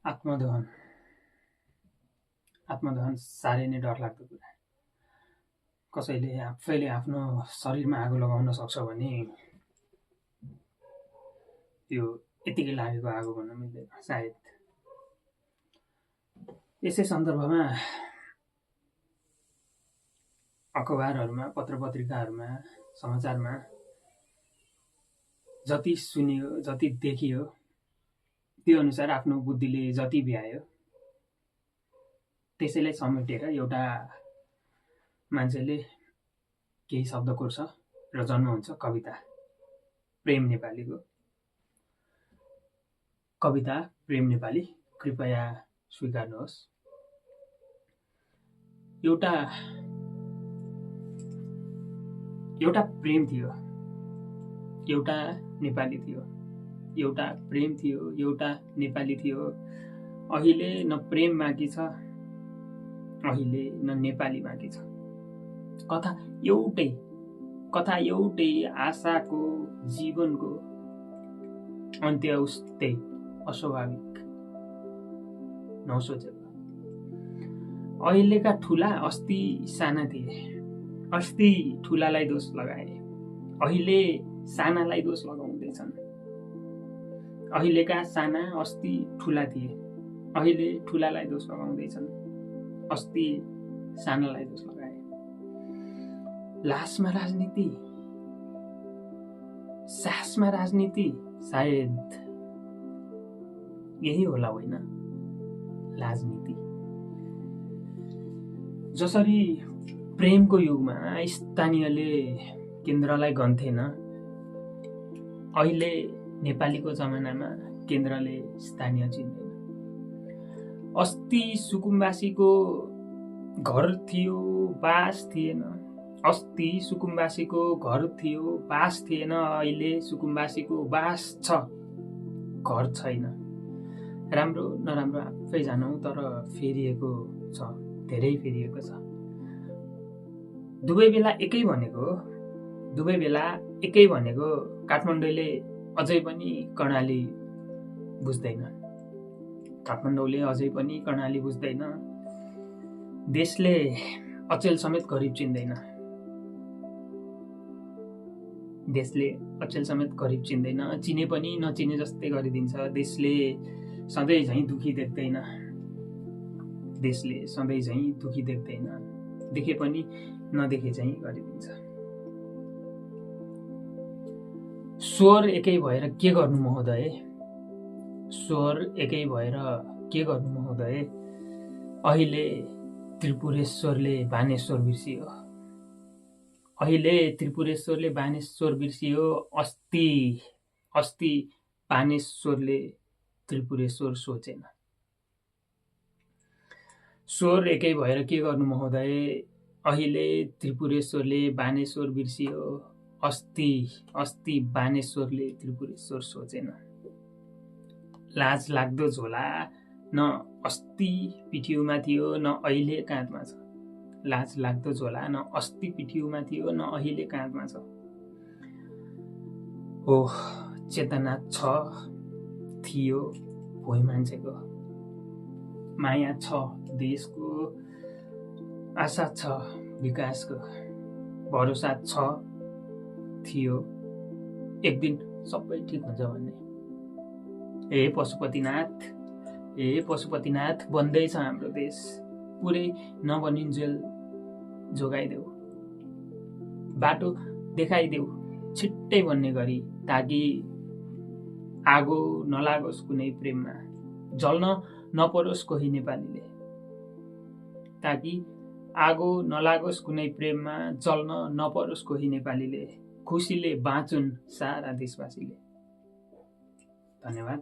आत्मदहन आत्मदहन साह्रै नै डरलाग्दो कुरा। कसैले आफैले आफ्नो शरीरमा आगो लगाउन सक्छ भने त्यो यतिकै लागेको आगो भन्न मिल्दैन सायद। यसै सन्दर्भमा अखबारहरूमा, पत्रपत्रिकाहरूमा, समाचारमा जति सुनियो, जति देखियो, त्यो अनुसार आफ्नो बुद्धिले जति भ्यायो त्यसैलाई समेटेर एउटा मान्छेले केही शब्द कोर्छ र जन्म हुन्छ कविता प्रेम नेपालीको। कविता प्रेम नेपाली कृपया स्वीकार्नुहोस्। एउटा प्रेम थियो, एउटा नेपाली थियो, एउटा प्रेम थियो, एउटा नेपाली थियो। अहिले न प्रेम बाँकी छ, अहिले न नेपाली बाँकी छ। कथा एउटै, आशाको, जीवनको अन्त्य उस्तै अस्वाभाविक, नसोचेको। अहिलेका ठुला अस्ति साना थिए, अस्ति ठुलालाई दोष लगाए, अहिले सानालाई दोष लगाउँदैछन्। अहिलेका साना अस्ति ठुला थिए, अहिले ठुलालाई दोष लगाउँदैछन्, अस्ति सानालाई दोष लगाए। लासमा राजनीति, सासमा राजनीति, सायद यही होला होइन राजनीति। जसरी प्रेमको युगमा स्थानीयले केन्द्रलाई गन्थेन, अहिले नेपालीको जमानामा केन्द्रले स्थानीय चिन्दैन। अस्ति सुकुम्बासीको घर थियो, बास थिएन। अस्ति सुकुम्बासीको घर थियो, बास थिएन। अहिले सुकुम्बासीको बास छ, घर छैन। राम्रो नराम्रो आफै जानौ, तर फेरिएको छ, धेरै फेरिएको छ। दुवै बेला एकै भनेको काठमाडौँले अझै पनि कर्णाली बुझ्दैन। काठमाडौँले अझै पनि कर्णाली बुझ्दैन। देशले अचेल समेत गरिब चिन्दैन। देशले अचेल समेत गरिब चिन्दैन। चिने पनि नचिने जस्तै गरिदिन्छ। देशले सधैँ झैँ दुखी देख्दैन। देशले सधैँ झैँ दुखी देख्दैन। देखे पनि नदेखे झैँ गरिदिन्छ। स्वर एकै भएर के गर्नु महोदय? स्वर एकै भएर के गर्नु महोदय? अहिले त्रिपुरेश्वरले बानेश्वर बिर्सियो। अहिले त्रिपुरेश्वरले बानेश्वर बिर्सियो। अस्ति बानेश्वरले त्रिपुरेश्वर सोचेन। स्वर एकै भएर के गर्नु महोदय? अहिले त्रिपुरेश्वरले बानेश्वर बिर्सियो। अस्ति बानेश्वरले त्रिपुरेश्वर सोचेन। लाज लाग्दो झोला न अस्ति पिठ्युमा थियो, न अहिले काँधमा छ। लाज लाग्दो झोला न अस्ति पिठ्युमा थियो, न अहिले काँधमा छ। ओह, चेतना छ, थियो भोइ मान्छेको। माया छ देशको, आशा छ विकासको। भरोसा छ, थियो एक दिन सबै ठिक हुन्छ भन्ने। ए पशुपतिनाथ, बन्दैछ हाम्रो देश। पुरै नबनिन्जेल जोगाइदेऊ, बाटो देखाइदेऊ छिट्टै बन्ने गरी, ताकि आगो नलागोस् कुनै प्रेममा, जल्न नपरोस् कोही नेपालीले। ताकि आगो नलागोस् कुनै प्रेममा, जल्न नपरोस् कोही नेपालीले। खुसीले बाँचुन् सारा देशवासीले। धन्यवाद।